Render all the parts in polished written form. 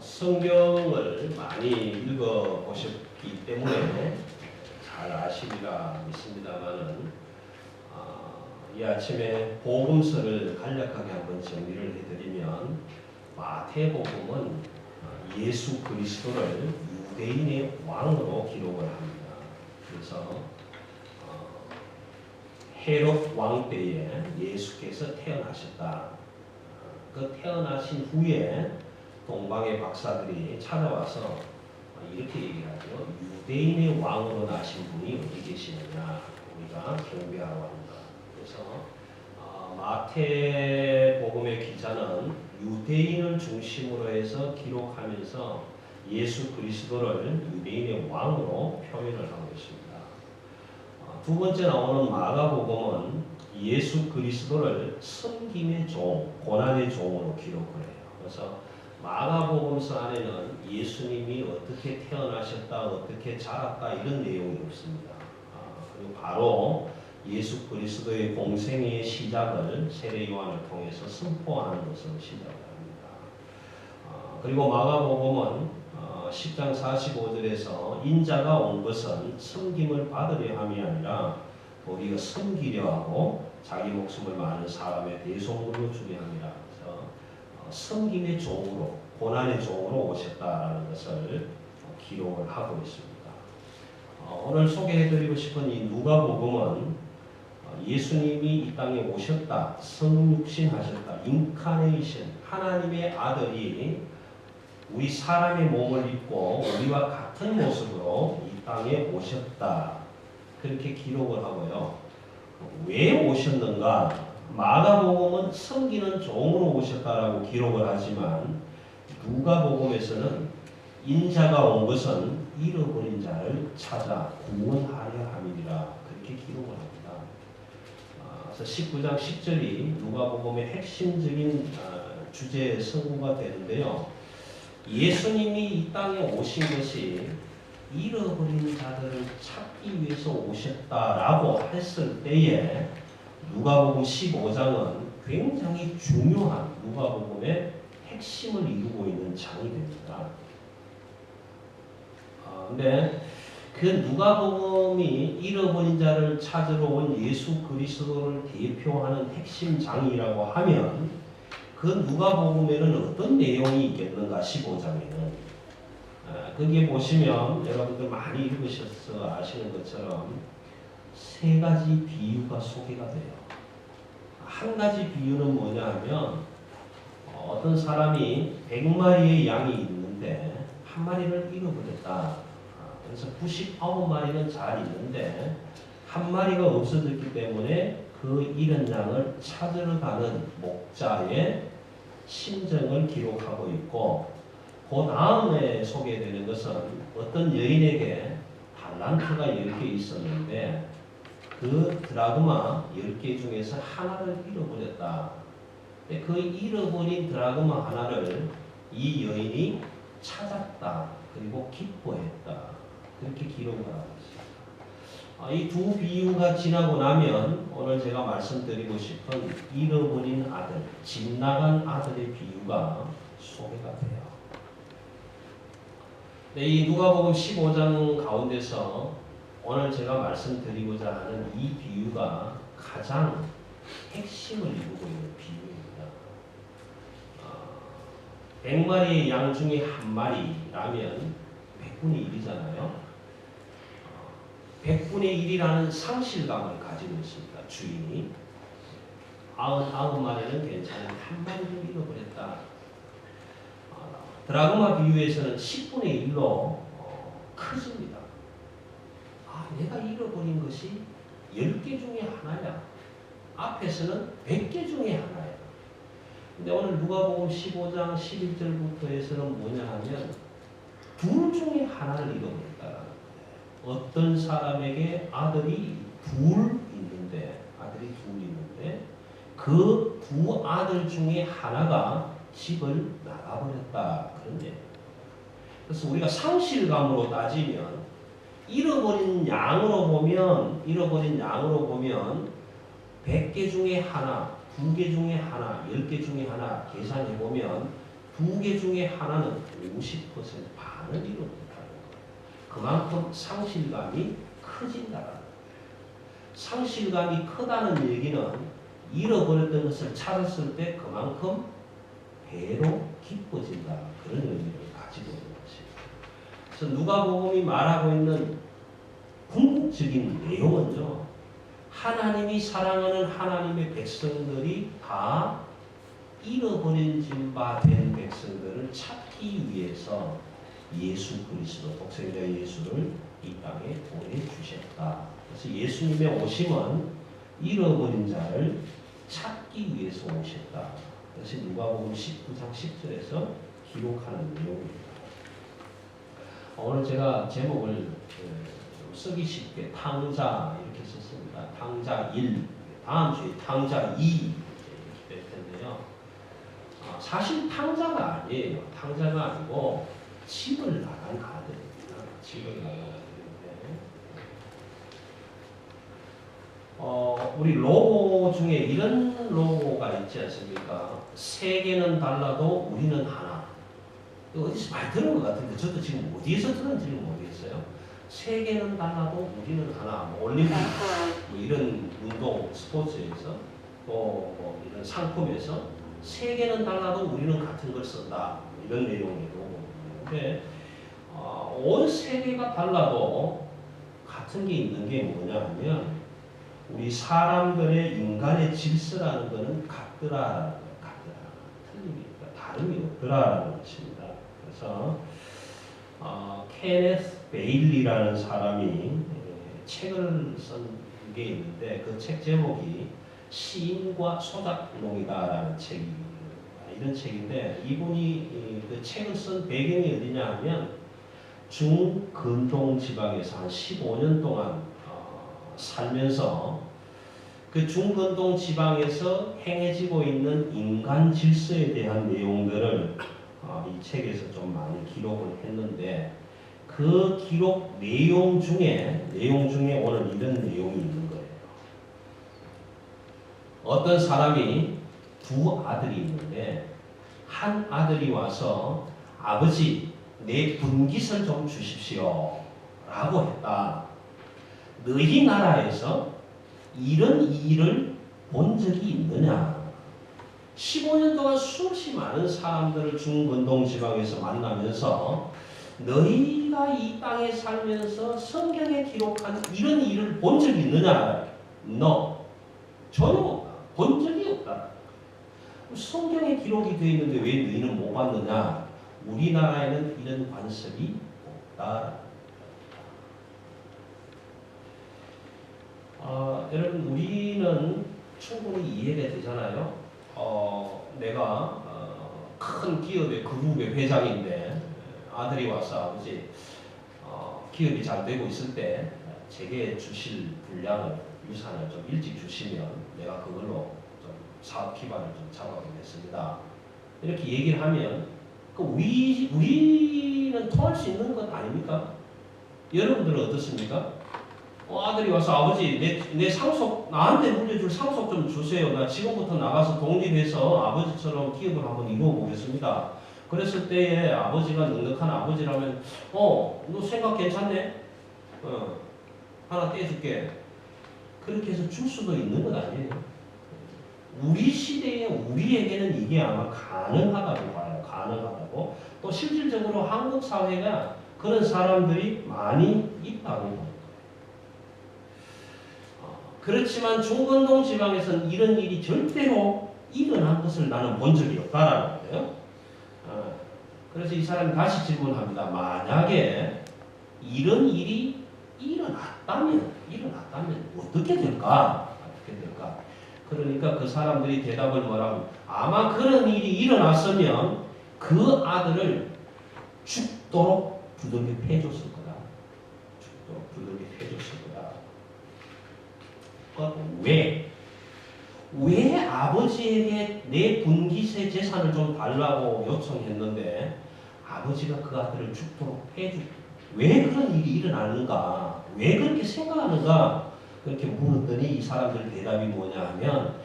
성경을 많이 읽어보셨기 때문에 잘 아시리라 믿습니다만은 이 아침에 복음서를 간략하게 한번 정리를 해드리면 마태복음은 예수 그리스도를 유대인의 왕으로 기록을 합니다. 그래서 헤롯 왕 때에 예수께서 태어나셨다. 그 태어나신 후에 동방의 박사들이 찾아와서 이렇게 얘기하죠. 유대인의 왕으로 나신 분이 어디 계시느냐. 우리가 경배하러 합니다. 그래서 마태복음의 기자는 유대인을 중심으로 해서 기록하면서 예수 그리스도를 유대인의 왕으로 표현을 하고 있습니다. 두 번째 나오는 마가복음은 예수 그리스도를 섬김의 종, 고난의 종으로 기록을 해요. 그래서 마가복음서 안에는 예수님이 어떻게 태어나셨다, 어떻게 자랐다 이런 내용이 없습니다. 그리고 바로 예수 그리스도의 공생의 시작을 세례 요한을 통해서 선포하는 것으로 시작을 합니다. 그리고 마가복음은 10장 45절에서 인자가 온 것은 섬김을 받으려 함이 아니라 우리가 섬기려 하고 자기 목숨을 많은 사람의 대속물로 주려 함이라. 그래서 섬김의 종으로, 고난의 종으로 오셨다라는 것을 기록을 하고 있습니다. 오늘 소개해드리고 싶은 이 누가복음은 예수님이 이 땅에 오셨다, 성육신하셨다, 인카네이션, 하나님의 아들이 우리 사람의 몸을 입고 우리와 같은 모습으로 이 땅에 오셨다. 그렇게 기록을 하고요. 왜 오셨는가? 마가복음은 섬기는 종으로 오셨다라고 기록을 하지만 누가복음에서는 인자가 온 것은 잃어버린 자를 찾아 구원하려 함이니라. 그렇게 기록을 합니다. 그래서 19장 10절이 누가복음의 핵심적인 주제의 선구가 되는데요. 예수님이 이 땅에 오신 것이 잃어버린 자들을 찾기 위해서 오셨다라고 했을 때에 누가복음 15장은 굉장히 중요한 누가복음의 핵심을 이루고 있는 장이 됩니다. 근데 그 누가복음이 잃어버린 자를 찾으러 온 예수 그리스도를 대표하는 핵심 장이라고 하면 그 누가복음에는 어떤 내용이 있겠는가? 15장에는 거기에 보시면 여러분들 많이 읽으셔서 아시는 것처럼 세 가지 비유가 소개가 돼요. 한 가지 비유는 뭐냐 하면 어떤 사람이 100마리의 양이 있는데 한 마리를 잃어버렸다. 그래서 99마리는 잘 있는데 한 마리가 없어졌기 때문에 그 잃은 양을 찾으러 가는 목자의 심정을 기록하고 있고, 그 다음에 소개되는 것은 어떤 여인에게 달란트가 10개 있었는데 그 드라그마 10개 중에서 하나를 잃어버렸다. 그 잃어버린 드라그마 하나를 이 여인이 찾았다. 그리고 기뻐했다. 그렇게 기록을 하고 있습니다. 이 두 비유가 지나고 나면 오늘 제가 말씀드리고 싶은 잃어버린 아들, 집 나간 아들의 비유가 소개가 돼요. 이 누가복음 15장 가운데서 오늘 제가 말씀드리고자 하는 이 비유가 가장 핵심을 이루고 있는 비유입니다. 100마리의 양 중에 한 마리라면 100분의 1이잖아요. 100분의 1이라는 상실감을 가지고 있습니다. 주인이 99마리는 괜찮은데 한 마리를 잃어버렸다. 드라그마 비유에서는 10분의 1로 커집니다. 내가 잃어버린 것이 10개 중에 하나야. 앞에서는 100개 중에 하나야. 근데 오늘 누가복음 15장 11절부터에서는 뭐냐 하면 둘 중에 하나를 잃어버렸다. 어떤 사람에게 아들이 둘 있는데 그 두 아들 중에 하나가 집을 나가버렸다. 그런 얘기예요. 그래서 우리가 상실감으로 따지면 잃어버린 양으로 보면 100개 중에 하나, 2개 중에 하나, 10개 중에 하나 계산해 보면 두 개 중에 하나는 50% 반을 이루었다는 거예요. 그만큼 상실감이 커진다는 거예요. 상실감이 크다는 얘기는 잃어버렸던 것을 찾았을 때 그만큼 배로 기뻐진다. 그런 의미를 가지고 있는 것입니다. 그래서 누가복음이 말하고 있는 궁극적인 내용은요. 하나님이 사랑하는 하나님의 백성들이 다 잃어버린 바 된 백성들을 찾기 위해서 예수 그리스도 독생자 예수를 이 땅에 보내주셨다. 그래서 예수님의 오심은 잃어버린 자를 찾기 위해서 오셨다. 그래서 누가복음 19장 10절에서 기록하는 내용입니다. 오늘 제가 제목을 좀 쓰기 쉽게 탕자 이렇게 썼습니다. 탕자 1, 다음 주에 탕자 2 이렇게 될 텐데요. 사실 탕자가 아니에요. 탕자가 아니고 집을 나간 아들입니다. 집을 나간 아들인데 우리 로고 중에 이런 로고가 있지 않습니까? 세계는 달라도 우리는 하나. 이거 어디서 많이 들은 것 같은데 저도 지금 어디에서 들은지는 모르겠어요. 세계는 달라도 우리는 하나. 뭐 올림픽 뭐 이런 운동 스포츠에서 또 뭐 이런 상품에서 세계는 달라도 우리는 같은 걸 쓴다. 이런 내용이고. 근데 온 세계가 달라도 같은 게 있는 게 뭐냐 하면 우리 사람들의 인간의 질서라는 것은 같더라. 틀림이 다름이 없더라라는 것입니다. 그래서 케네스 베일리라는 사람이 책을 쓴 게 있는데 그 책 제목이 시인과 소작농이다라는 책이 이런 책인데 이분이 그 책을 쓴 배경이 어디냐 하면 중근동 지방에서 한 15년 동안 살면서 그 중근동 지방에서 행해지고 있는 인간 질서에 대한 내용들을 이 책에서 좀 많이 기록을 했는데 그 기록 내용 중에 오늘 이런 내용이 있는 거예요. 어떤 사람이 두 아들이 있는데 한 아들이 와서 아버지 내 분깃을 좀 주십시오 라고 했다. 너희 나라에서 이런 일을 본 적이 있느냐? 15년 동안 수없이 많은 사람들을 중근동 지방에서 만나면서 너희가 이 땅에 살면서 성경에 기록한 이런 일을 본 적이 있느냐? No. 전혀 없다. 본 적이 없다. 성경에 기록이 되어 있는데 왜 너희는 못 봤느냐? 우리나라에는 이런 관습이 없다. 여러분 우리는 충분히 이해가 되잖아요. 내가 큰 기업의 그룹의 회장인데 아들이 와서 아버지 기업이 잘 되고 있을 때 제게 주실 분량을 유산을 좀 일찍 주시면 내가 그걸로 좀 사업 기반을 좀 잡아보겠습니다. 이렇게 얘기를 하면 우리는 통할 수 있는 것 아닙니까? 여러분들은 어떻습니까? 아들이 와서 아버지 내 상속 나한테 물려줄 상속 좀 주세요. 나 지금부터 나가서 독립해서 아버지처럼 기업을 한번 이루어 보겠습니다. 그랬을 때에 아버지가 넉넉한 아버지라면 너 생각 괜찮네? 하나 떼줄게. 그렇게 해서 줄 수도 있는 것 아니에요. 우리 시대에 우리에게는 이게 아마 가능하다고 봐요. 가능하다고. 또 실질적으로 한국 사회가 그런 사람들이 많이 있다고 봐요. 그렇지만 중근동 지방에서는 이런 일이 절대로 일어난 것을 나는 본 적이 없다라는 거예요. 그래서 이 사람이 다시 질문합니다. 만약에 이런 일이 일어났다면 어떻게 될까? 그러니까 그 사람들이 대답을 뭐라고? 아마 그런 일이 일어났으면 그 아들을 죽도록 두들겨 패줬을 거다. 죽도록 두들겨 패줬을 거다. 왜 아버지에게 내 분깃의 재산을 좀 달라고 요청했는데 아버지가 그 아들을 죽도록 왜 그런 일이 일어나는가? 왜 그렇게 생각하는가? 그렇게 물었더니 이 사람들 대답이 뭐냐 하면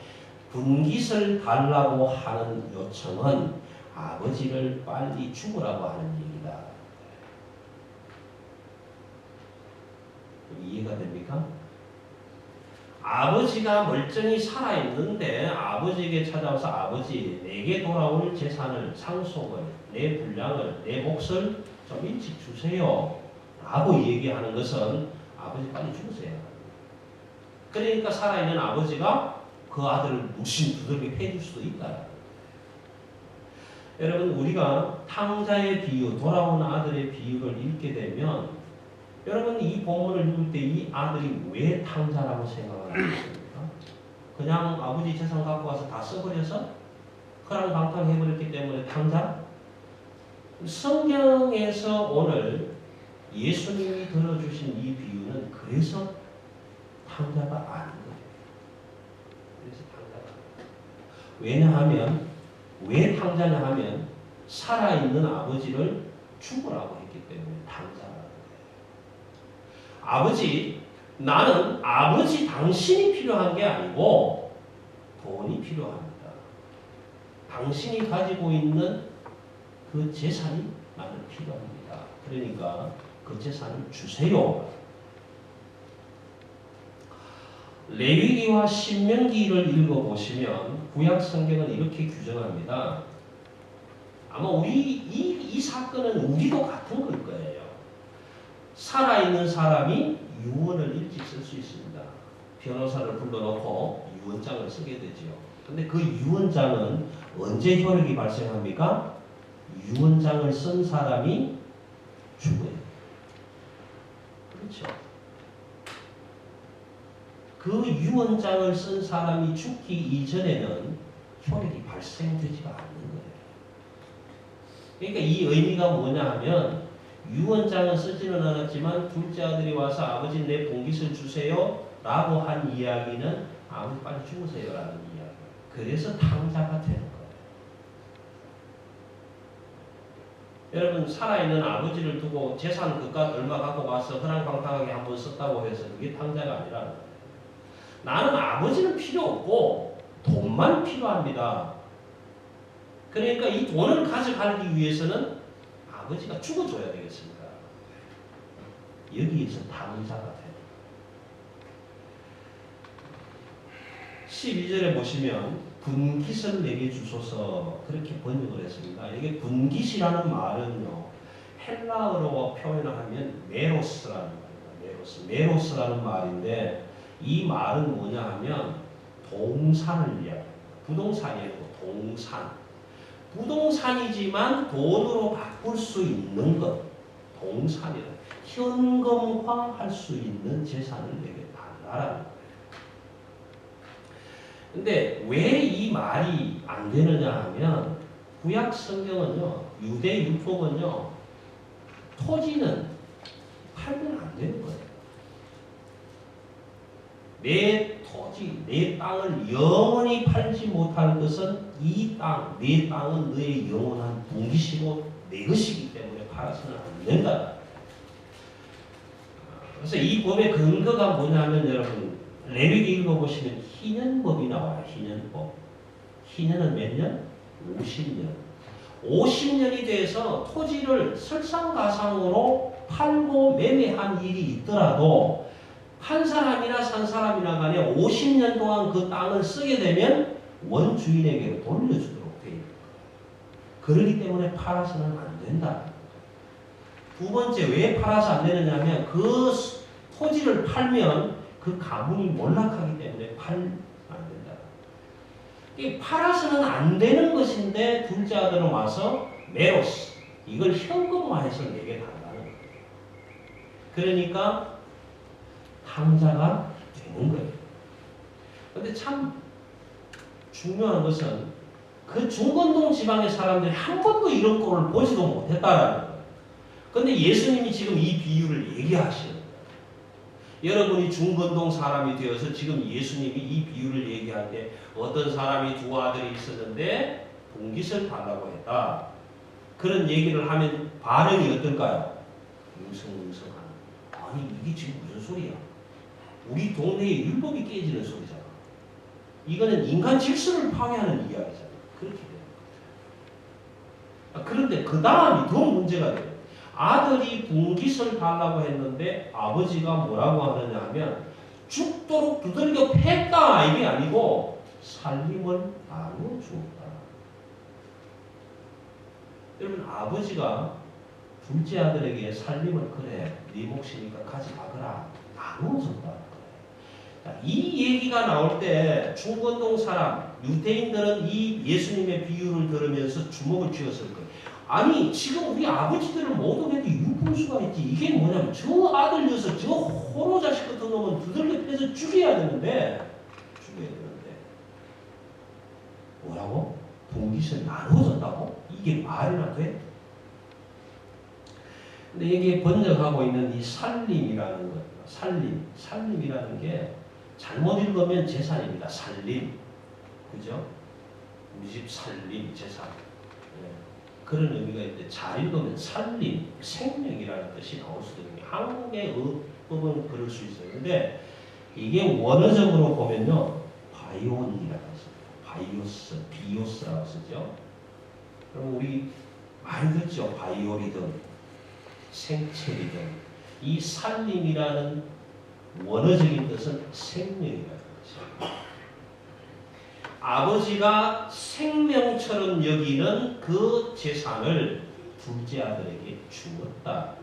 분깃을 달라고 하는 요청은 아버지를 빨리 죽으라고 하는 얘기다. 이해가 됩니까? 아버지가 멀쩡히 살아있는데 아버지에게 찾아와서 아버지 내게 돌아올 재산을 상속을 내 분량을 내 몫을 좀 일찍 주세요 라고 얘기하는 것은 아버지 빨리 죽으세요. 그러니까 살아있는 아버지가 그 아들을 무신 두들겨 패줄 수도 있다. 여러분 우리가 탕자의 비유 돌아온 아들의 비유를 읽게 되면 여러분 이 본문을 읽을 때 이 아들이 왜 탕자라고 생각을 하겠습니까? 그냥 아버지 재산 갖고 와서 다 써버려서 허랑방탕해버렸기 때문에 탕자? 성경에서 오늘 예수님이 들어주신 이 비유는 그래서 탕자가 아닌 거예요. 그래서 탕자가 왜냐하면 왜 탕자냐 하면 살아있는 아버지를 죽으라고 했기 때문에 탕자라는 거예요. 아버지, 나는 아버지 당신이 필요한 게 아니고 돈이 필요합니다. 당신이 가지고 있는 그 재산이 나는 필요합니다. 그러니까 그 재산을 주세요. 레위기와 신명기를 읽어보시면 구약 성경은 이렇게 규정합니다. 아마 이 사건은 우리도 같은 걸 거예요. 살아있는 사람이 유언을 일찍 쓸 수 있습니다. 변호사를 불러놓고 유언장을 쓰게 되지요. 근데 그 유언장은 언제 효력이 발생합니까? 유언장을 쓴 사람이 죽어요. 그렇죠. 그 유언장을 쓴 사람이 죽기 이전에는 효력이 발생되지가 않는 거예요. 그러니까 이 의미가 뭐냐 하면 유언장은 쓰지는 않았지만 둘째 아들이 와서 아버지 내 봉깃을 주세요 라고 한 이야기는 아버지 빨리 죽으세요 라는 이야기. 그래서 탕자가 되는 거예요. 여러분 살아있는 아버지를 두고 재산 그깟 얼마 갖고 가서 허랑방탕하게 한번 썼다고 해서 그게 탕자가 아니라는 거예요. 나는 아버지는 필요 없고 돈만 필요합니다. 그러니까 이 돈을 가져가기 위해서는 아버지가 죽어줘야 되겠습니다. 여기에서 탕자가 돼요. 12절에 보시면 분깃을 내게 주소서 그렇게 번역을 했습니다. 이게 분깃이라는 말은요. 헬라어로 표현을 하면 메로스라는 말입니다. 메로스라는 말인데 이 말은 뭐냐 하면 동산을 이야기합니다. 부동산이 아니고 동산. 부동산이지만 돈으로 바꿀 수 있는 것. 동산이라. 현금화할 수 있는 재산을 내게 달라라는 거예요. 근데 왜 이 말이 안 되느냐 하면 구약 성경은요. 유대 율법은요. 토지는 팔면 안 되는 거예요. 내 토지, 내 땅을 영원히 팔지 못할 것은 이 땅, 내 땅은 너의 영원한 분깃이고 내 것이기 때문에 팔아서는 안 된다. 그래서 이 법의 근거가 뭐냐면 여러분 레위기 읽어보시면 희년법이 나와요. 희년법. 희년은 몇 년? 50년. 50년이 돼서 토지를 설상가상으로 팔고 매매한 일이 있더라도 한 사람이나 산 사람이나 간에 50년 동안 그 땅을 쓰게 되면 원주인에게 돌려주도록 되어 있습니다. 그렇기 때문에 팔아서는 안 된다. 두 번째 왜 팔아서 안 되느냐 하면 그 토지를 팔면 그 가문이 몰락하기 때문에 팔면 안 된다. 이 팔아서는 안 되는 것인데 둘째 아들은 와서 메로스 이걸 현금화해서 내게 달라는 거예요. 그러니까 탕자가 되는 거예요. 그런데 참 중요한 것은 그 중건동 지방의 사람들이 한 번도 이런 꼴을 보지도 못했다라는 거예요. 그런데 예수님이 지금 이 비유를 얘기하시는 거예요. 여러분이 중건동 사람이 되어서 지금 예수님이 이 비유를 얘기할 때 어떤 사람이 두 아들이 있었는데 분깃을 달라고 했다. 그런 얘기를 하면 반응이 어떨까요? 웅성웅성하는. 아니 이게 지금 무슨 소리야? 우리 동네의 율법이 깨지는 소리잖아. 이거는 인간 질서를 파괴하는 이야기잖아. 그렇게 되는 그런데 그 다음이 더 문제가 돼요. 아들이 분깃을 달라고 했는데 아버지가 뭐라고 하느냐 하면 죽도록 두들겨 팼다 이게 아니고 살림을 나누어 주었다. 여러분 아버지가 둘째 아들에게 살림을 그래 네 몫이니까 가져가거라 나누어 줬다. 이 얘기가 나올 때 중건동 사람 유대인들은 이 예수님의 비유를 들으면서 주목을 쥐었을 거예요. 아니 지금 우리 아버지들은 모독해도 유분수가 있지. 이게 뭐냐면 저 아들 녀석 저 호로 자식 같은 놈은 두들겨 패서 죽여야 되는데 뭐라고? 분깃을 나누어졌다고? 이게 말이나 돼? 근데 이게 번역하고 있는 이 살림이라는 것, 살림이라는 게 잘못 읽으면 재산입니다. 살림, 그죠? 우리 집 살림, 재산. 네. 그런 의미가 있는데 잘 읽으면 살림, 생명이라는 뜻이 나올 수도 있는 한국의 어법은 그럴 수 있어요. 근데 이게 원어적으로 보면요, 바이온이라고 했습니다. 비오스라고 쓰죠. 그럼 우리 많이 듣죠. 바이올이든 생체이든 이 살림이라는 원어적인 뜻은 생명이라는 것이죠. 아버지가 생명처럼 여기는 그 재산을 둘째 아들에게 주었다.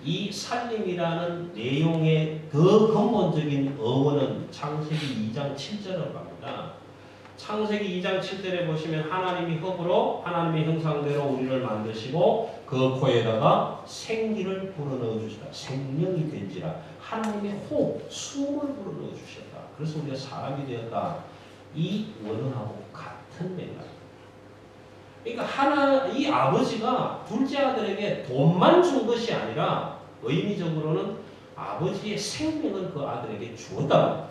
이 살림이라는 내용의 더 근본적인 어원은 창세기 2장 7절을 갑니다. 창세기 2장 7절에 보시면 하나님이 흙으로 하나님의 형상대로 우리를 만드시고 그 코에다가 생기를 불어넣어 주시다. 생명이 된지라 하나님의 호흡, 숨을 불어넣어 주셨다. 그래서 우리가 사람이 되었다. 이 원어하고 같은 맥락. 그러니까 이 아버지가 둘째 아들에게 돈만 준 것이 아니라 의미적으로는 아버지의 생명을 그 아들에게 주었다.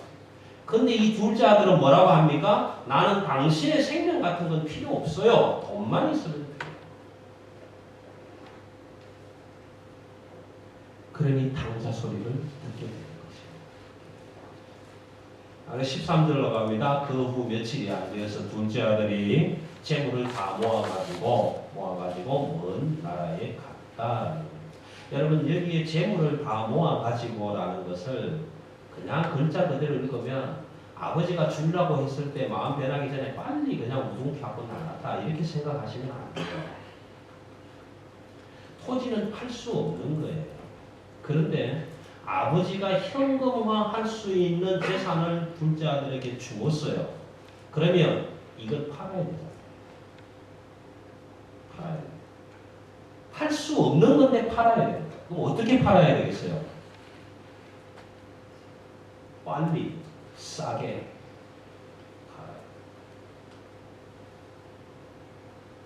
근데 이 둘째 아들은 뭐라고 합니까? 나는 당신의 생명 같은 건 필요 없어요. 돈만 있으면 돼요. 그러니 당자 소리를 듣게 되는 것입니다. 13절로 갑니다. 그 후 며칠이 안 되어서 둘째 아들이 재물을 다 모아가지고 먼 나라에 갔다. 여러분 여기에 재물을 다 모아가지고라는 것을 그냥 글자 그대로 읽으면 아버지가 주려고 했을 때 마음 변하기 전에 빨리 그냥 우중피하고 나갔다 이렇게 생각하시면 안 돼요. 토지는 팔 수 없는 거예요. 그런데 아버지가 현금화할 수 있는 재산을 둘째 아들에게 주었어요. 그러면 이걸 팔아야 되잖아요. 팔 수 없는 건데 팔아야 돼요. 그럼 어떻게 팔아야 되겠어요? 빨리 싸게 팔아요.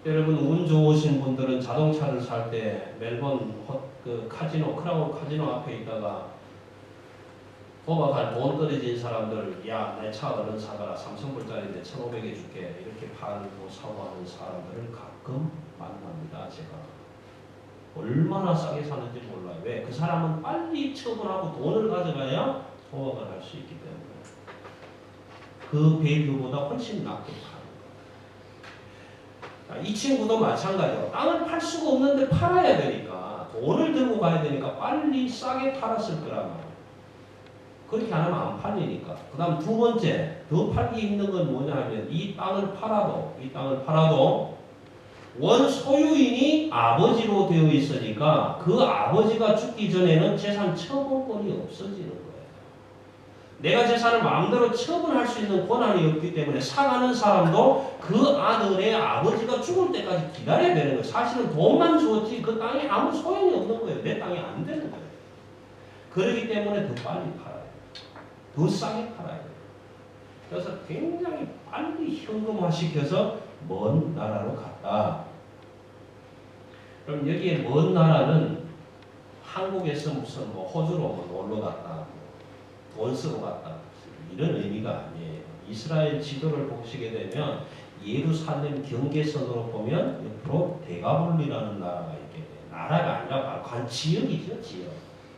여러분 운 좋으신 분들은 자동차를 살 때 멜번 카지노 크라운 카지노 앞에 있다가 도박할 돈 떨어진 사람들 야 내 차 얼른 사가라 3,000불짜리인데 1,500에 줄게 이렇게 팔고 사고 하는 사람들을 가끔 만납니다. 제가 얼마나 싸게 사는지 몰라요. 왜? 그 사람은 빨리 처분하고 돈을 가져가야 도박을 할 수 있기 때문에 그 밸류보다 훨씬 낮게 파는 거예요. 이 친구도 마찬가지예요. 땅을 팔 수가 없는데 팔아야 되니까 돈을 들고 가야 되니까 빨리 싸게 팔았을 거란 말이에요. 그렇게 안 하면 안 팔리니까. 그 다음 두 번째 더 팔기 힘든 건 뭐냐 하면 이 땅을 팔아도 원 소유인이 아버지로 되어 있으니까 그 아버지가 죽기 전에는 재산 처분권이 없어지는 거예요. 내가 재산을 마음대로 처분할 수 있는 권한이 없기 때문에 사가는 사람도 그 아들의 아버지가 죽을 때까지 기다려야 되는 거예요. 사실은 돈만 주었지 그 땅에 아무 소용이 없는 거예요. 내 땅이 안 되는 거예요. 그렇기 때문에 더 빨리 팔아요. 더 싸게 팔아야 돼요. 그래서 굉장히 빨리 현금화시켜서 먼 나라로 갔다. 그럼 여기에 먼 나라는 한국에서 무슨 호주로 놀러 갔다, 돈 쓰고 갔다 이런 의미가 아니에요. 이스라엘 지도를 보시게 되면 예루살렘 경계선으로 보면 옆으로 데가볼리라는 나라가 있게 돼요. 나라가 아니라 바로 지역이죠. 지역.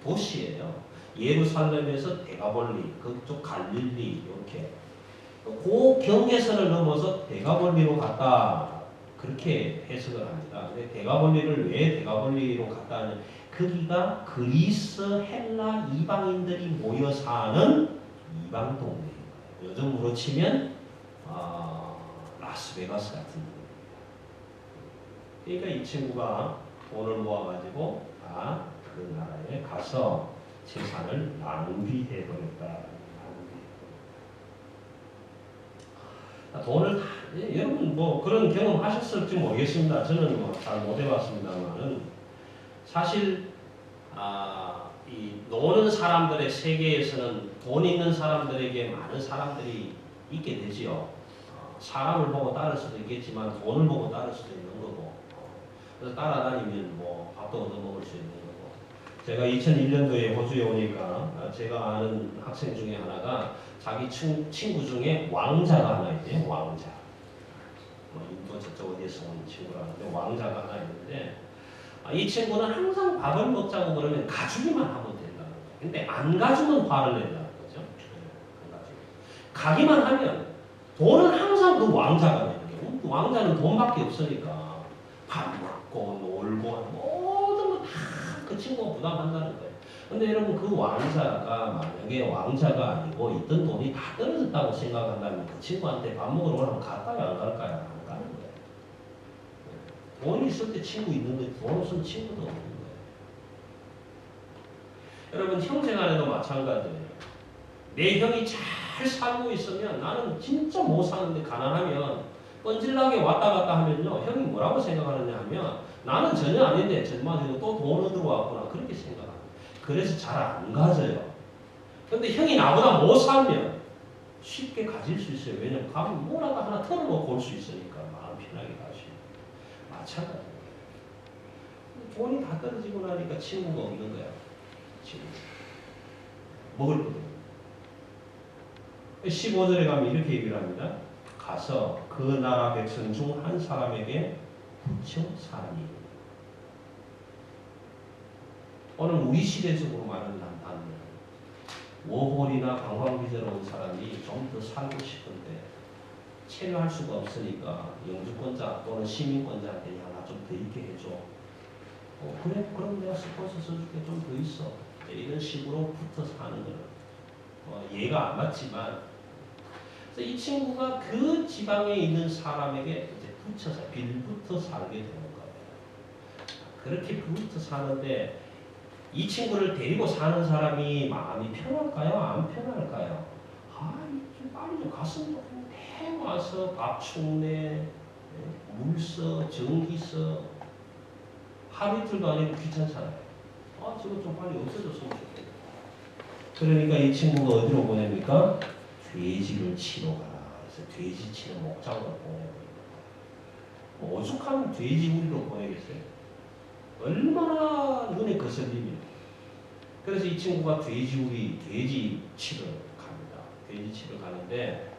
도시예요. 예루살렘에서 데가볼리, 그쪽 갈릴리 이렇게 그 경계선을 넘어서 데가볼리로 갔다. 그렇게 해석을 합니다. 근데 대가볼리를 왜 대가볼리로 갔다 하는 거기가 그리스 헬라 이방인들이 모여 사는 이방 동네예요. 요즘으로 치면 라스베가스 같은 동네. 그러니까 이 친구가 돈을 모아가지고 그 나라에 가서 재산을 낭비해버렸다. 돈을 여러분 뭐 그런 경험 하셨을지 모르겠습니다. 저는 뭐 잘 못 해봤습니다만은 사실 이 노는 사람들의 세계에서는 돈 있는 사람들에게 많은 사람들이 있게 되지요. 사람을 보고 따를 수도 있겠지만 돈을 보고 따를 수도 있는 거고. 그래서 따라다니면 뭐 밥도 얻어먹을 수 있는 거고. 제가 2001년도에 호주에 오니까 제가 아는 학생 중에 하나가 자기 친구 중에 왕자가 하나 있대요. 왕자. 인도 저쪽 어디에서 온 친구라는데 왕자가 하나 있는데 이 친구는 항상 밥을 먹자고 그러면 가주기만 하면 된다는 거예요. 근데 안 가주면 화를 낸다는 거죠. 안 가주면. 가기만 하면 돈은 항상 그 왕자가 되는 거예요. 왕자는 돈밖에 없으니까 밥 먹고 놀고 모든 거 다 그 친구가 부담한다는 거예요. 근데 여러분 그 왕자가 만약에 왕자가 아니고 있던 돈이 다 떨어졌다고 생각한다면 그 친구한테 밥 먹으러 오라면 갈까요? 안 갈까요? 안 가는 거예요. 돈이 있을 때 친구 있는데 돈 없으면 친구도 없는 거예요. 여러분 형제간에도 마찬가지예요. 내 형이 잘 살고 있으면 나는 진짜 못 사는데 가난하면 뻔질나게 왔다 갔다 하면요. 형이 뭐라고 생각하느냐 하면 나는 전혀 아닌데 전마저도 또 돈을 들어왔구나 그렇게 생각합니다. 그래서 잘 안 가져요. 근데 형이 나보다 못 살면 쉽게 가질 수 있어요. 왜냐면 가면 뭐라도 하나 털어놓고 올 수 있으니까 마음 편하게 가시고. 마찬가지예요. 돈이 다 떨어지고 나니까 친구가 없는 거야. 친구. 먹을 것도. 15절에 가면 이렇게 얘기를 합니다. 가서 그 나라 백성 중 한 사람에게 붙여 사니. 오늘 우리 시대적으로 말하는 단어는 워홀이나 관광비자로 온 사람이 좀 더 살고 싶은데 체류할 수가 없으니까 영주권자 또는 시민권자한테 하나 좀 더 있게 해줘. 그래? 그럼 내가 스폰서 써줄게. 좀 더 있어. 이런 식으로 붙어 사는 거는 얘가 안 맞지만 그래서 이 친구가 그 지방에 있는 사람에게 이제 붙여서 빌붙어 살게 되는 거예요. 그렇게 붙어 사는데 이 친구를 데리고 사는 사람이 마음이 편할까요? 안 편할까요? 좀 빨리 좀 갔으면 좋겠는데 와서 밥 축내, 물 써, 전기 써 하루 이틀도 아니고 귀찮잖아요. 저거 좀 빨리 없어졌으면 좋겠다. 그러니까 이 친구가 어디로 보냅니까? 돼지를 치러 가라. 그래서 돼지 치는 목장으로 보내버립니다. 오죽하면 돼지 우리로 보내겠어요? 얼마나 눈에 거슬립니까? 그래서 이 친구가 돼지 치러 갑니다. 돼지 치러 가는데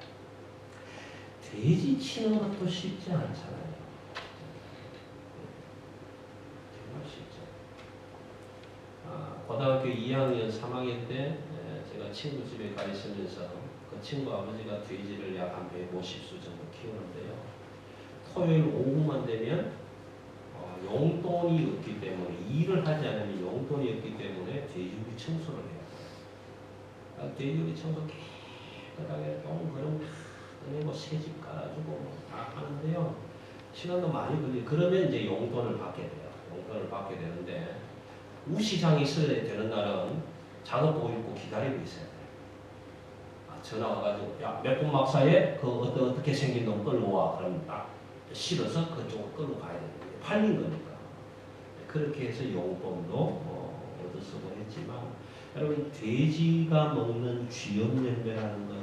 돼지 치는 것도 쉽지 않잖아요. 정말 쉽죠. 고등학교 2학년, 3학년 때 제가 친구 집에 가 있으면서 그 친구 아버지가 돼지를 약 한 150수 정도 키우는데요. 토요일 오후만 되면 용돈이 없기 때문에 일을 하지 않으면 용돈이 없기 때문에 돼지우리 청소를 해요. 돼지우리 청소 깨끗하게 똥그릇 다 꺼내고 새집 깔아주고 다 하는데요. 시간도 많이 걸리고 그러면 이제 용돈을 받게 돼요. 용돈을 받게 되는데 우시장이 있어야 되는 날은 작업복 입고 기다리고 있어야 돼요. 전화 와가지고 야 몇 분 막사에 그 어떻게 생긴 놈 끌고 와. 그럼 딱 실어서 그쪽으로 끌고 가야 됩니다. 팔린 거니까. 그렇게 해서 용돈도 얻어 쓰고 했지만 여러분 돼지가 먹는 쥐염 열매라는 거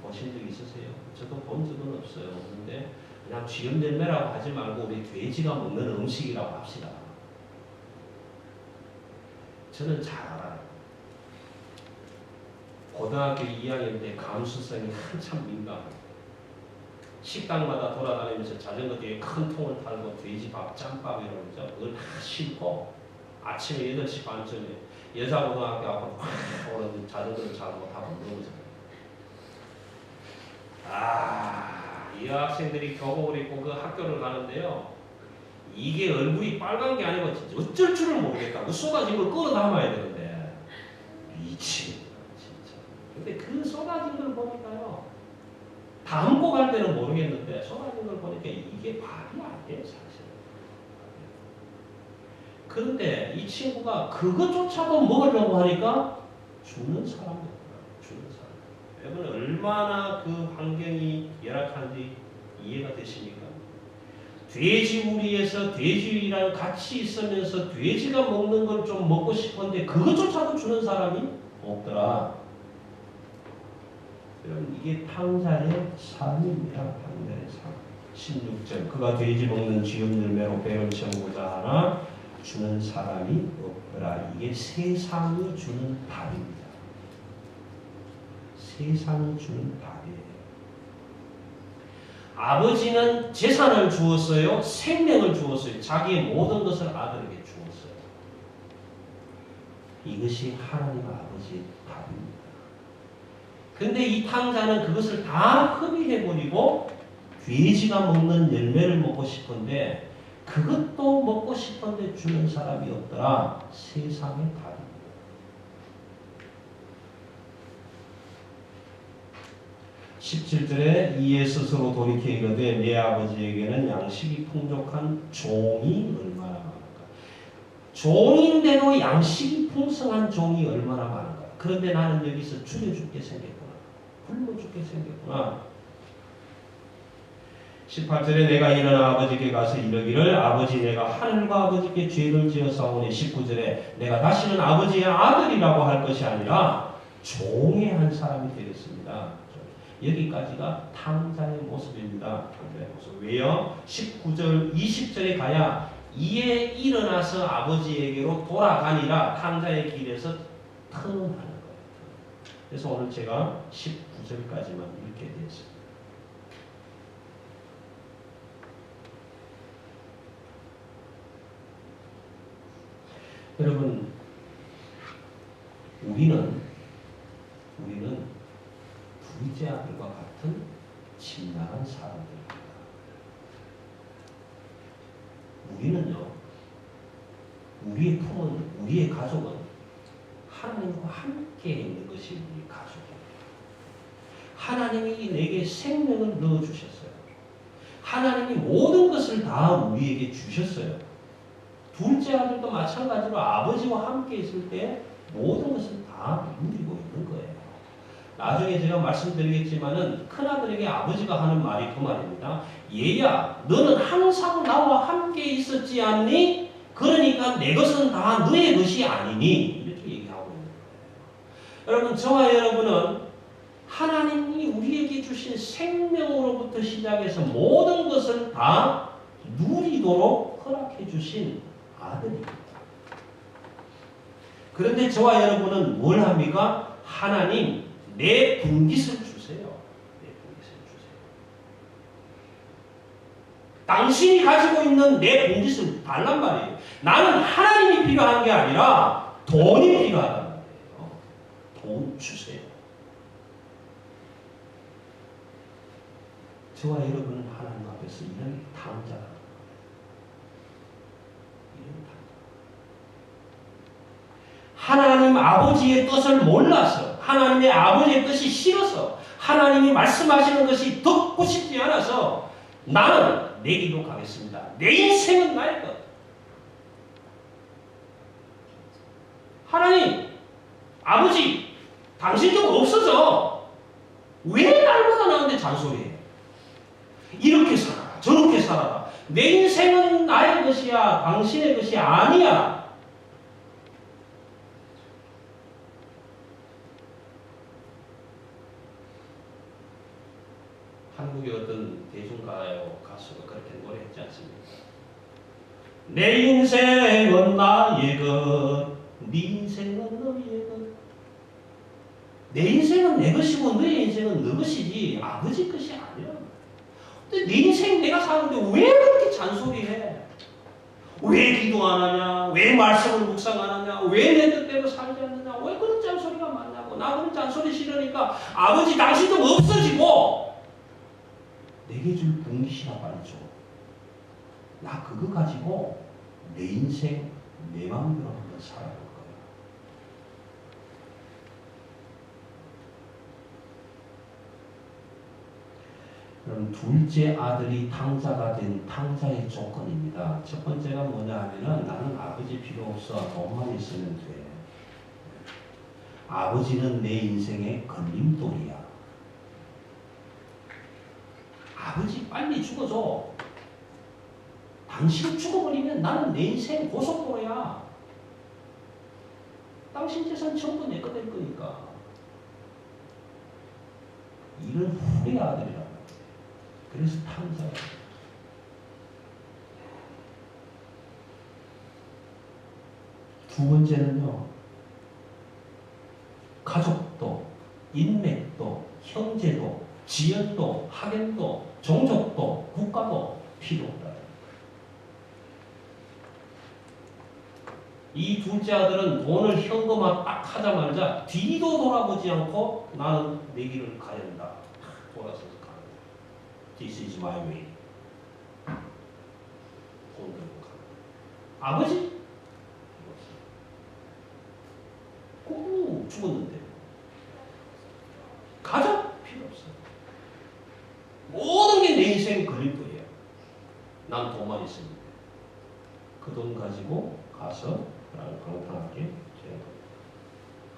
보신 적 있으세요? 저도 본 적은 없어요. 근데 그냥 쥐염 열매라고 하지 말고 우리 돼지가 먹는 음식이라고 합시다. 저는 잘 알아요. 고등학교 2학년 때 감수성이 한참 민감해요. 식당마다 돌아다니면서 자전거 뒤에 큰 통을 달고 돼지밥, 짬밥이라고 그러죠. 그걸 다 싣고 아침에 8시 반쯤에 여자고등학교 앞으로 확 오는 자전거를 타고 다 넘어져요. 이 학생들이 교복을 입고 그 학교를 가는데요. 이게 얼굴이 빨간 게 아니고 진짜 어쩔 줄을 모르겠다고 쏟아진 걸 끌어 담아야 되는데 미치겠다 진짜. 근데 그 쏟아진 걸 보니까요. 담고 갈 때는 모르겠는데 쏟아진 걸 보니까 이게 말이 안 돼요 사실. 그런데 이 친구가 그것조차도 먹으려고 하니까 죽는 사람이었구나. 죽는 사람. 여러분 얼마나 그 환경이 열악한지 이해가 되십니까? 돼지우리에서 돼지랑 같이 있으면서 돼지가 먹는 걸 좀 먹고 싶은데 그것조차도 주는 사람이 없더라. 여러분 이게 탕자의 삶입니다. 탕자의 삶. 16절 그가 돼지 먹는 지은 열매로 배를 채우고자 하나 주는 사람이 없더라. 이게 세상이 주는 답입니다. 세상이 주는 답이에요. 아버지는 재산을 주었어요. 생명을 주었어요. 자기의 모든 것을 아들에게 주었어요. 이것이 하나님 아버지의 답입니다. 근데 이 탕자는 그것을 다 허비해버리고 돼지가 먹는 열매를 먹고 싶은데 그것도 먹고 싶은데 주는 사람이 없더라. 세상의 답입니다. 17절에 이에 스스로 돌이켜 이르되 내 아버지에게는 양식이 풍족한 종이 얼마나 많은가. 종인데도 양식이 풍성한 종이 얼마나 많은가. 그런데 나는 여기서 줄여 죽게 생겼구나. 굶어 죽게 생겼구나. 18절에 내가 일어나 아버지께 가서 이르기를 아버지 내가 하늘과 아버지께 죄를 지어사오니 19절에 내가 다시는 아버지의 아들이라고 할 것이 아니라 종의 한 사람이 되겠습니다. 여기까지가 탕자의 모습입니다. 탕자의 모습. 왜요? 19절, 20절에 가야 이에 일어나서 아버지에게로 돌아가니라 탕자의 길에서 턴하는 거예요. 그래서 오늘 제가 19절까지만 읽게 되었습니다. 여러분, 우리는 둘째 아들과 같은 침략한 사람들입니다. 우리는요, 우리의 품은, 우리의 가족은 하나님과 함께 있는 것이 우리 가족입니다. 하나님이 내게 생명을 넣어주셨어요. 하나님이 모든 것을 다 우리에게 주셨어요. 둘째 아들도 마찬가지로 아버지와 함께 있을 때 모든 것을 다 누리고 있는 거예요. 나중에 제가 말씀드리겠지만은 큰아들에게 아버지가 하는 말이 그 말입니다. 얘야, 너는 항상 나와 함께 있었지 않니? 그러니까 내 것은 다 너의 것이 아니니? 이렇게 얘기하고 있는 거예요. 여러분, 저와 여러분은 하나님이 우리에게 주신 생명으로부터 시작해서 모든 것을 다 누리도록 허락해 주신 아들입니다. 그런데 저와 여러분은 뭘 합니까? 하나님, 내 분깃을 주세요. 내 분깃을 주세요. 당신이 가지고 있는 내 분깃을 달란 말이에요. 나는 하나님이 필요한 게 아니라 돈이 필요하단 말이에요. 돈 주세요. 저와 여러분은 하나님 앞에서 이런 탕자라는 거예요. 하나님 아버지의 뜻을 몰라서 하나님의 아버지의 뜻이 싫어서 하나님이 말씀하시는 것이 듣고 싶지 않아서 나는 내 길로 가겠습니다. 내 인생은 나의 것. 하나님 아버지 당신 좀 없어져. 왜 날마다 나한테 잔소리해? 이렇게 살아라 저렇게 살아라. 내 인생은 나의 것이야 당신의 것이 아니야. 한국의 어떤 대중가요 가수가 그렇게 노래했지 않습니까? 내 인생은 나의 것, 네 인생은 너의 것. 내 인생은 내 것이고 너의 인생은 너 것이지 아버지 것이 아니야. 근데 내 인생 내가 사는데 왜 그렇게 잔소리해? 왜 기도 안 하냐? 왜 말씀을 묵상 안 하냐? 왜 내 뜻대로 살지 않느냐? 왜 그런 잔소리가 많냐고. 나 그런 잔소리 싫으니까 아버지 당신 좀 없어지고 내게 줄 분깃이나 빨리 줘. 나 그거 가지고 내 인생 내 마음대로 한번 살아볼 거야. 그럼 둘째 아들이 탕자가 된 탕자의 조건입니다. 첫 번째가 뭐냐 하면은 나는 아버지 필요 없어. 돈만 있으면 돼. 아버지는 내 인생의 걸림돌이야. 아버지 빨리 죽어줘. 당신 죽어버리면 나는 내 인생 고속도로야. 당신 재산 전부 내 거 될 거니까. 이런 후레 아들이란 말이야. 그래서 탕자야. 두 번째는요. 가족도, 인맥도, 형제도, 지연도, 학연도, 종족도, 국가도 필요 없다. 이 둘째 아들은 돈을 현금화 딱 하자마자 뒤도 돌아보지 않고 나는 내 길을 가야 한다. 돌아서서 가야 한다. This is my way. 돈 들고 가. 아버지? 꼭 죽었는데. 가족? 필요 없어. 모든 게 내 인생 걸릴 거예요. 난 돈만 있으면 돼. 그 돈 가지고 가서 방탕하게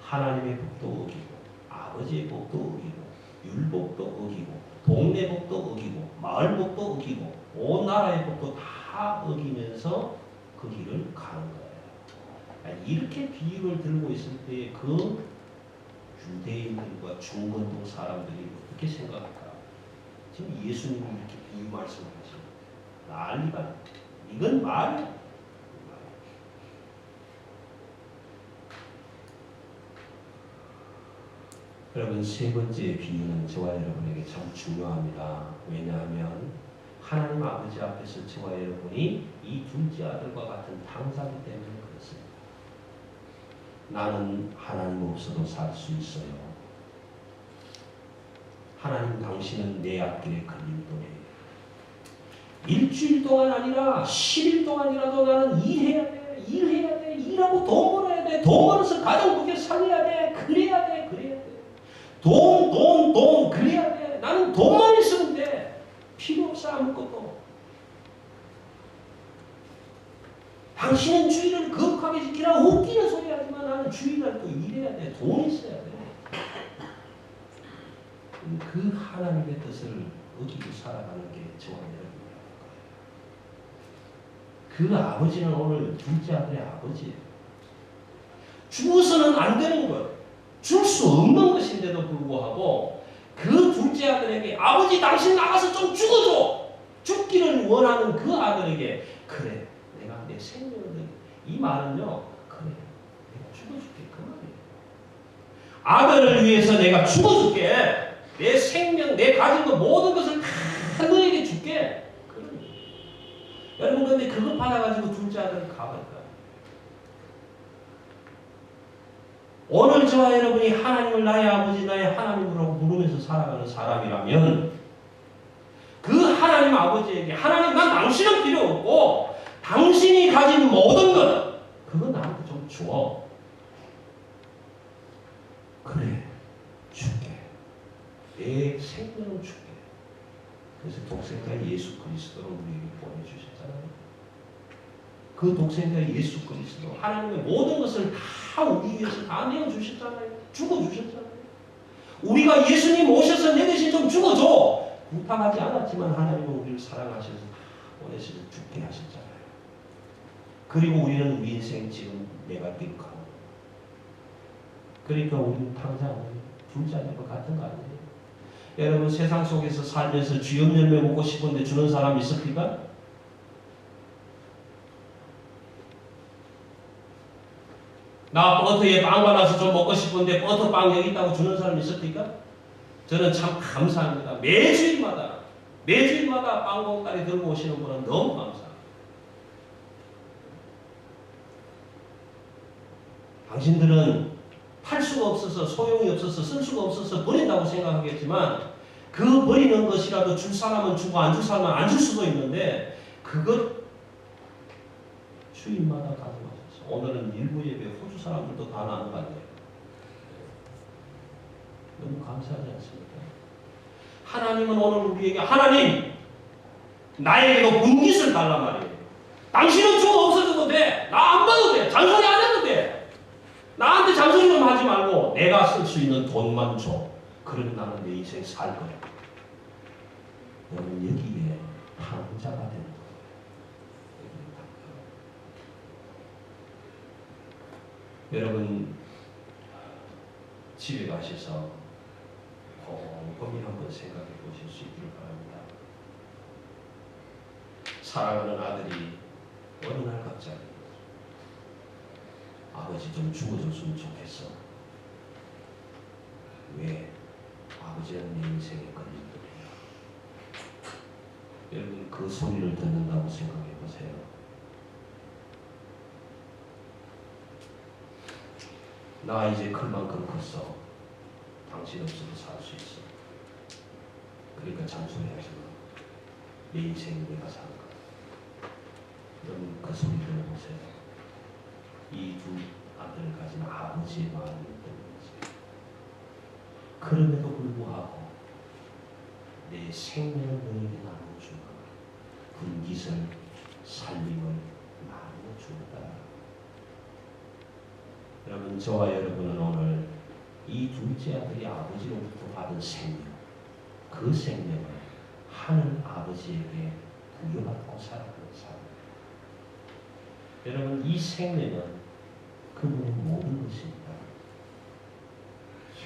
하나님의 법도 어기고 아버지의 법도 어기고 율법도 어기고 동네 법도 어기고 마을 법도 어기고 온 나라의 법도 다 어기면서 그 길을 가는 거예요. 이렇게 비유를 들고 있을 때 그 유대인들과 중건동 사람들이 어떻게 생각할까? 지금 예수님이 이렇게 비유 말씀하시는 난리가. 이건 말이야. 여러분, 세 번째 비유는 저와 여러분에게 참 중요합니다. 왜냐하면 하나님 아버지 앞에서 저와 여러분이 이 둘째 아들과 같은 탕자기 때문에 그렇습니다. 나는 하나님 없어도 살 수 있어요. 하나님 당신은 내 앞길에 걸림돌이에요. 일주일 동안 아니라 10일 동안이라도 나는 일해야 돼. 일해야 돼. 일하고 돈 벌어야 돼. 돈 벌어서 가정 부게 살려야 돼. 그래야 돼. 그래야 돼. 돈 그래야 돼. 나는 돈만 있으면 돼. 필요 없어 아무것도. 당신은 주의를 거룩하게 지키라. 웃기는 소리 하지만 나는 주의를 또 일해야 돼. 돈 있어야 돼. 그 하나님의 뜻을 어기고 살아가는 게 저와 여러분이라는 거예요. 그 아버지는 오늘 둘째 아들의 아버지예요. 죽어서는 안 되는 거예요. 줄 수 없는 것인데도 불구하고 그 둘째 아들에게 아버지 당신 나가서 좀 죽어줘. 죽기를 원하는 그 아들에게 그래 내가 내 생명을 이 말은요 그래 내가 죽어줄게 그 말이에요. 아들을 위해서 내가 죽어줄게. 내 생명 내 가진 것 모든 것을 다 너에게 줄게. 그래. 여러분 근데 그거 받아가지고 둘째 아들은 가버릴까요? 오늘 저와 여러분이 하나님을 나의 아버지 나의 하나님으로 부르면서 살아가는 사람이라면 그 하나님 아버지에게 하나님 난 당신은 필요 없고 당신이 가진 모든 것 그거 나한테 좀 줘. 그래 줄게. 내 생명을 줄게. 그래서 독생자 예수 그리스도를 우리에게 보내주셨잖아요. 그 독생자 예수 그리스도 하나님의 모든 것을 다 우리 위해서 다 내어주셨잖아요. 죽어주셨잖아요. 우리가 예수님 오셔서 내 대신 좀 죽어줘. 부탁하지 않았지만 하나님은 우리를 사랑하셔서 보내셔서 죽게 하셨잖아요. 그리고 우리는 우리 인생 지금 내가 길 가고 그러니까 우리는 당장 둘째 아들과 같은 거 아니에요? 여러분 세상 속에서 살면서 주염 열매 먹고 싶은데 주는 사람 있습니까? 나 버터에 빵 발라서 좀 먹고 싶은데 버터빵 여기 있다고 주는 사람 있습니까? 저는 참 감사합니다. 매주일마다 빵 봉다리 들고 오시는 분은 너무 감사합니다. 당신들은 팔 수가 없어서 소용이 없어서 쓸 수가 없어서 버린다고 생각하겠지만 그 버리는 것이라도 줄 사람은 주고 안 줄 사람은 안 줄 수도 있는데 그것 주일마다 가져가셔서 오늘은 일부 예배 호주 사람들도 다 나눠 갔네요. 너무 감사하지 않습니까? 하나님은 오늘 우리에게 하나님 나에게도 분깃을 달란 말이에요. 당신은 주고 없어져도 돼. 나 안 봐도 돼. 잔소리 안 해도 돼. 나한테 잔소리 좀 하지 말고 내가 쓸 수 있는 돈만 줘. 그러면 나는 내 인생 살 거야. 여러분 여기에 탕자가 되는 거예요. 여러분 집에 가셔서 곰곰이 한번 생각해 보실 수 있기를 바랍니다. 사랑하는 아들이 어느 날 갑자기 아버지 좀 죽어줬으면 좋겠어. 왜? 아버지는 내 인생에 걸린거예요. 여러분 그 소리를 듣는다고 생각해 보세요. 나 이제 클 만큼 컸어. 당신 없어도 살 수 있어. 그러니까 잔소리하지 마. 내 인생 내가 사는 거야. 여러분 그 소리 들어보세요. 이 두 아들을 가진 아버지의 마음이 어떤 건지. 그럼에도 불구하고 내 생명을 너에게 나눠주마. 분깃을 살림을 나눠주다. 여러분 저와 여러분은 오늘 이 둘째 아들이 아버지로부터 받은 생명, 그 생명을 하늘 아버지에게 부여받고 살아가는 사람. 여러분 이 생명은 그분의 모든 것입니다.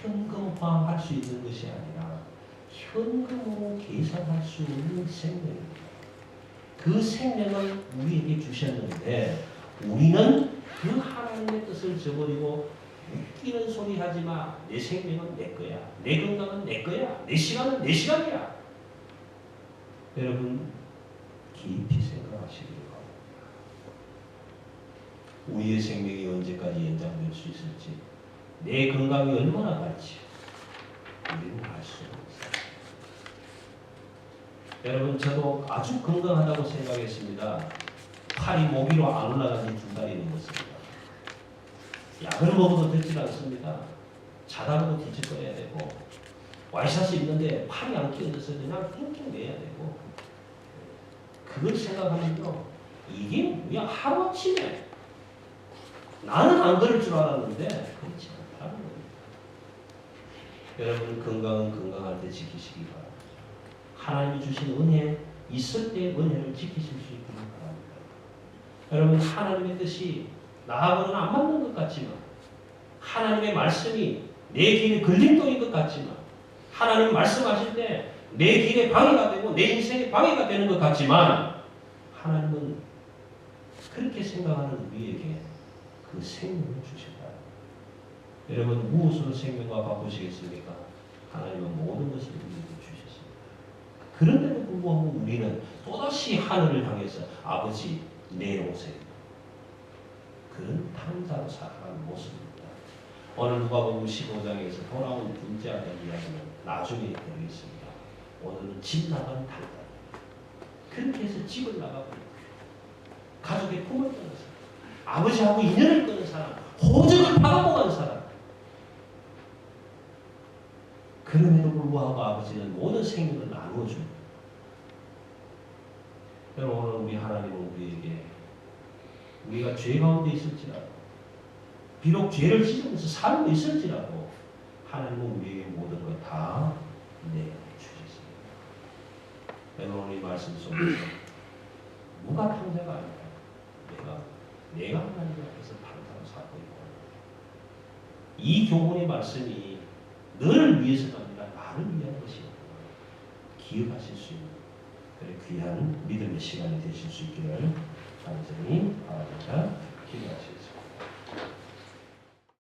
현금화할 수 있는 것이 아니라 현금으로 계산할 수 없는 생명입니다. 그 생명을 우리에게 주셨는데 우리는 그 하나님의 뜻을 저버리고 웃기는 소리 하지 마. 내 생명은 내 거야. 내 건강은 내 거야. 내 시간은 내 시간이야. 여러분 깊이 생각하시길 바랍니다. 우리의 생명이 언제까지 연장될 수 있을지, 내 건강이 얼마나 갈지 우리는 알 수 없어요. 여러분 저도 아주 건강하다고 생각했습니다. 팔이 모기로 안 올라간 지 2달이 넘었습니다. 약을 먹어도 되질 않습니다. 자다가도 뒤집어야 되고 와이셔츠 입는데 팔이 안 끼어져서 그냥 낑낑 내야 되고 그걸 생각하면요. 이게 그냥 하루아침에 나는 안 그럴 줄 알았는데 그렇지 않다는 겁니다. 여러분 건강은 건강할 때 지키시기 바랍니다. 하나님이 주신 은혜 있을 때 은혜를 지키실 수 있기를 바랍니다. 여러분 하나님의 뜻이 나하고는 안 맞는 것 같지만 하나님의 말씀이 내 길에 걸림돌인 것 같지만 하나님 말씀하실 때 내 길에 방해가 되고 내 인생에 방해가 되는 것 같지만 하나님은 그렇게 생각하는 우리에게 그 생명을 주신다. 여러분 무엇으로 생명과 바꾸시겠습니까? 하나님은 모든 것을 우리에게 주셨습니다. 그런데도 불구하고 우리는 또다시 하늘을 향해서 아버지 내오세요. 그런 탕자로 살아가는 모습입니다. 오늘 누가복음 15장에서 돌아온 둘째 아들 이야기는 나중에 드리겠습니다. 오늘은 집 나간 탕자. 그렇게 해서 집을 나가버린 가족의 꿈을 꾸는 사람, 아버지하고 인연을 끊은 사람, 호적을 파가고 간 사람. 그럼에도 불구하고 아버지는 모든 생명을 나누어줍니다. 여러분 오늘 우리 하나님은 우리에게 우리가 죄 가운데 있을지라도 비록 죄를 지으면서 살고 있을지라도 하나님은 우리에게 모든 걸 다 내주셨습니다. 여러분 오늘 이 말씀 속에서 누가 탕자가 아니라 내가 하나님 앞에서 탕자로 살고 있고 이 교훈의 말씀이 너를 위해서가 아니라 나를 위한 것이구나 기억하실 수 있는 그런 귀한 믿음의 시간이 되실 수 있기를 간절히 바랍니다. 기도하시겠습니다.